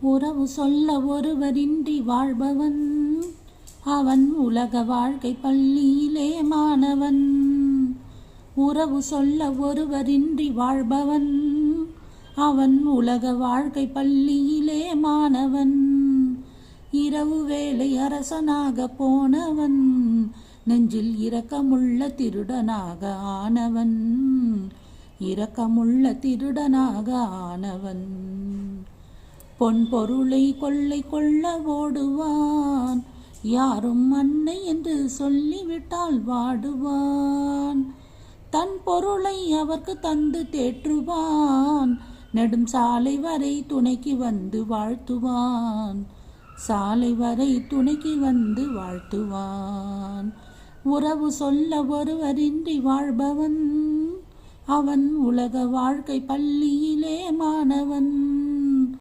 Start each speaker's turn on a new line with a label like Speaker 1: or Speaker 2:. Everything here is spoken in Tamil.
Speaker 1: உறவு சொல்ல ஒருவரின்றி வாழ்பவன் அவன் உலக வாழ்க்கை பள்ளியிலே மாணவன். உறவு சொல்ல ஒருவரின்றி வாழ்பவன் அவன் உலக வாழ்க்கை பள்ளியிலே மாணவன். இரவு வேளை அரசனாக போனவன் நெஞ்சில் இரக்கமுள்ள திருடனாக ஆனவன். இரக்கமுள்ள திருடனாக ஆனவன். பொன் பொருளை கொள்ளை கொள்ள ஓடுவான். யாரும் அன்னை என்று சொல்லிவிட்டால் வாடுவான். தன் பொருளை அவர்க்கு தந்து தேற்றுவான். நெடும் சாலை வரை துணைக்கு வந்து வாழ்த்துவான். சாலை வரை துணைக்கு வந்து வாழ்த்துவான். உறவு சொல்ல ஒருவரின்றி வாழ்பவன் அவன் உலக வாழ்க்கை பள்ளியிலே மாணவன்.